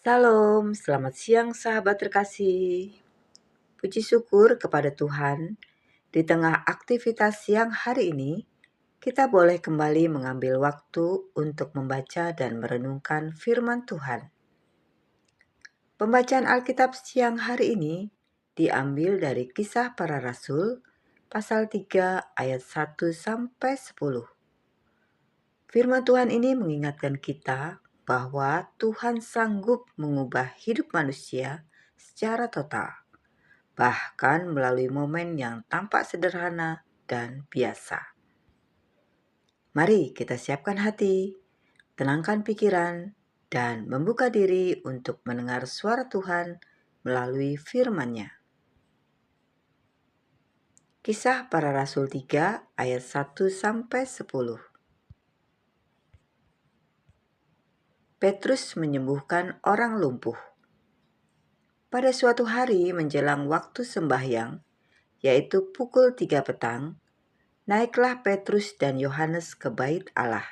Salam, selamat siang sahabat terkasih. Puji syukur kepada Tuhan, di tengah aktivitas siang hari ini, kita boleh kembali mengambil waktu untuk membaca dan merenungkan firman Tuhan. Pembacaan Alkitab siang hari ini diambil dari Kisah Para Rasul, pasal 3 ayat 1 sampai 10. Firman Tuhan ini mengingatkan kita bahwa Tuhan sanggup mengubah hidup manusia secara total, bahkan melalui momen yang tampak sederhana dan biasa. Mari kita siapkan hati, tenangkan pikiran, dan membuka diri untuk mendengar suara Tuhan melalui firman-Nya. Kisah Para Rasul 3 ayat 1 sampai 10. Petrus menyembuhkan orang lumpuh. Pada suatu hari menjelang waktu sembahyang, yaitu pukul 3 petang, naiklah Petrus dan Yohanes ke bait Allah.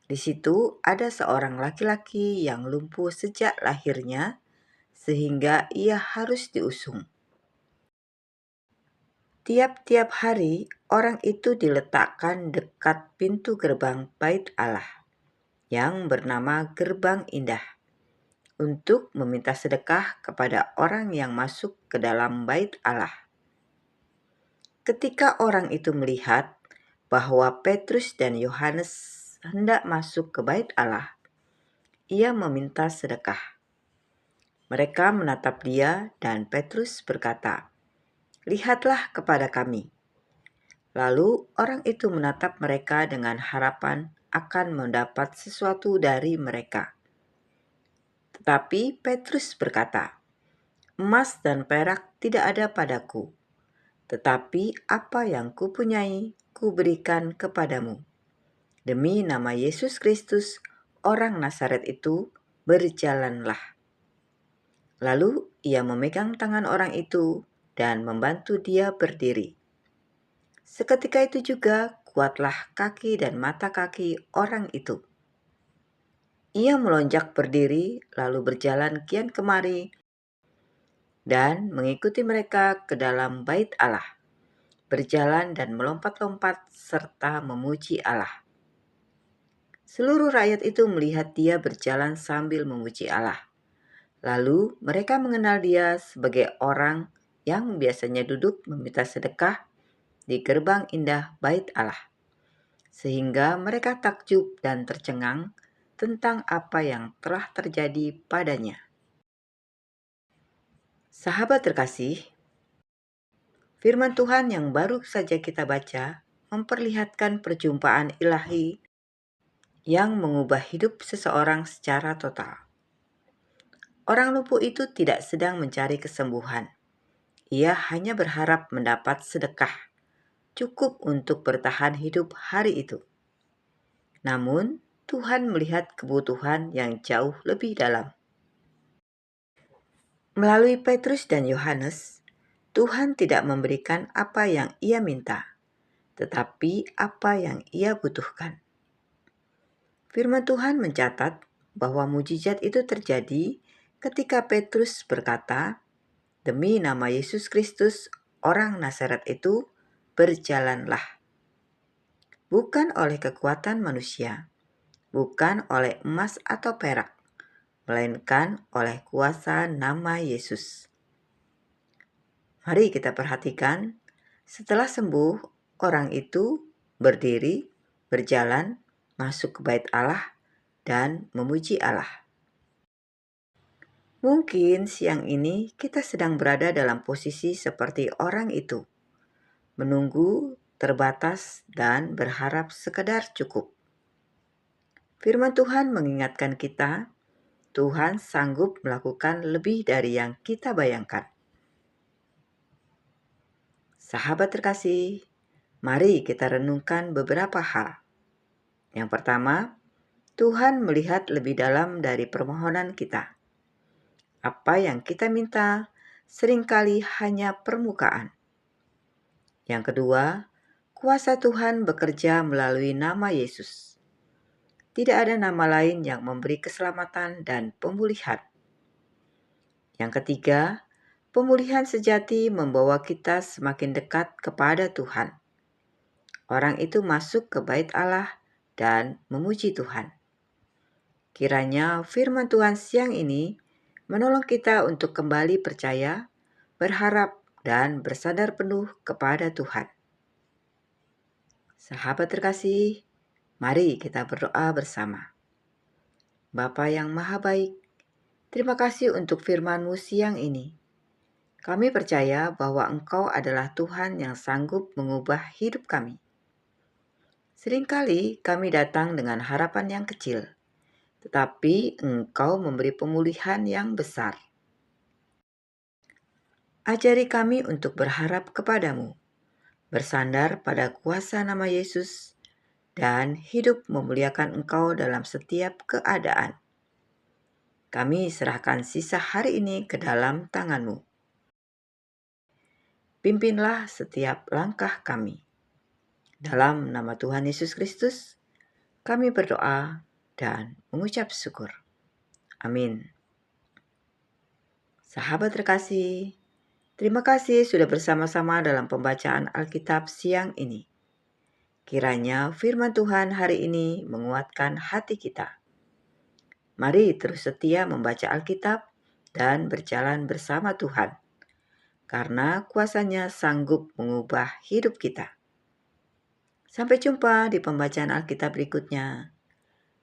Di situ ada seorang laki-laki yang lumpuh sejak lahirnya, sehingga ia harus diusung. Tiap-tiap hari, orang itu diletakkan dekat pintu gerbang bait Allah, yang bernama Gerbang Indah, untuk meminta sedekah kepada orang yang masuk ke dalam bait Allah. Ketika orang itu melihat bahwa Petrus dan Yohanes hendak masuk ke bait Allah, ia meminta sedekah. Mereka menatap dia dan Petrus berkata, "Lihatlah kepada kami." Lalu orang itu menatap mereka dengan harapan akan mendapat sesuatu dari mereka. Tetapi Petrus berkata, "Emas dan perak tidak ada padaku, tetapi apa yang kupunyai, kuberikan kepadamu. Demi nama Yesus Kristus, orang Nazaret itu, berjalanlah." Lalu ia memegang tangan orang itu dan membantu dia berdiri. Seketika itu juga kuatlah kaki dan mata kaki orang itu. Ia melonjak berdiri lalu berjalan kian kemari dan mengikuti mereka ke dalam bait Allah, berjalan dan melompat-lompat serta memuji Allah. Seluruh rakyat itu melihat dia berjalan sambil memuji Allah. Lalu mereka mengenal dia sebagai orang yang biasanya duduk meminta sedekah di gerbang indah bait Allah. Sehingga mereka takjub dan tercengang tentang apa yang telah terjadi padanya. Sahabat terkasih, firman Tuhan yang baru saja kita baca memperlihatkan perjumpaan ilahi yang mengubah hidup seseorang secara total. Orang lumpuh itu tidak sedang mencari kesembuhan. Ia hanya berharap mendapat sedekah, cukup untuk bertahan hidup hari itu. Namun, Tuhan melihat kebutuhan yang jauh lebih dalam. Melalui Petrus dan Yohanes, Tuhan tidak memberikan apa yang ia minta, tetapi apa yang ia butuhkan. Firman Tuhan mencatat bahwa mujizat itu terjadi ketika Petrus berkata, "Demi nama Yesus Kristus, orang Nazaret itu, berjalanlah." Bukan oleh kekuatan manusia, bukan oleh emas atau perak, melainkan oleh kuasa nama Yesus. Mari kita perhatikan, setelah sembuh, orang itu berdiri, berjalan, masuk ke bait Allah, dan memuji Allah. Mungkin siang ini kita sedang berada dalam posisi seperti orang itu, menunggu, terbatas, dan berharap sekedar cukup. Firman Tuhan mengingatkan kita, Tuhan sanggup melakukan lebih dari yang kita bayangkan. Sahabat terkasih, mari kita renungkan beberapa hal. Yang pertama, Tuhan melihat lebih dalam dari permohonan kita. Apa yang kita minta seringkali hanya permukaan. Yang kedua, kuasa Tuhan bekerja melalui nama Yesus. tidak ada nama lain yang memberi keselamatan dan pemulihan. Yang ketiga, pemulihan sejati membawa kita semakin dekat kepada Tuhan. Orang itu masuk ke bait Allah dan memuji Tuhan. Kiranya firman Tuhan siang ini menolong kita untuk kembali percaya, berharap, dan bersandar penuh kepada Tuhan. Sahabat terkasih, mari kita berdoa bersama. Bapa yang Maha Baik, terima kasih untuk firman-Mu siang ini. Kami percaya bahwa Engkau adalah Tuhan yang sanggup mengubah hidup kami. Seringkali kami datang dengan harapan yang kecil, tetapi Engkau memberi pemulihan yang besar. Ajari kami untuk berharap kepadamu, bersandar pada kuasa nama Yesus, dan hidup memuliakan Engkau dalam setiap keadaan. Kami serahkan sisa hari ini ke dalam tangan-Mu. Pimpinlah setiap langkah kami. Dalam nama Tuhan Yesus Kristus, kami berdoa dan mengucap syukur. Amin. Sahabat terkasih, terima kasih sudah bersama-sama dalam pembacaan Alkitab siang ini. Kiranya firman Tuhan hari ini menguatkan hati kita. Mari terus setia membaca Alkitab dan berjalan bersama Tuhan, karena kuasa-Nya sanggup mengubah hidup kita. Sampai jumpa di pembacaan Alkitab berikutnya.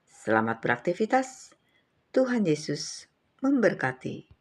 Selamat beraktivitas. Tuhan Yesus memberkati.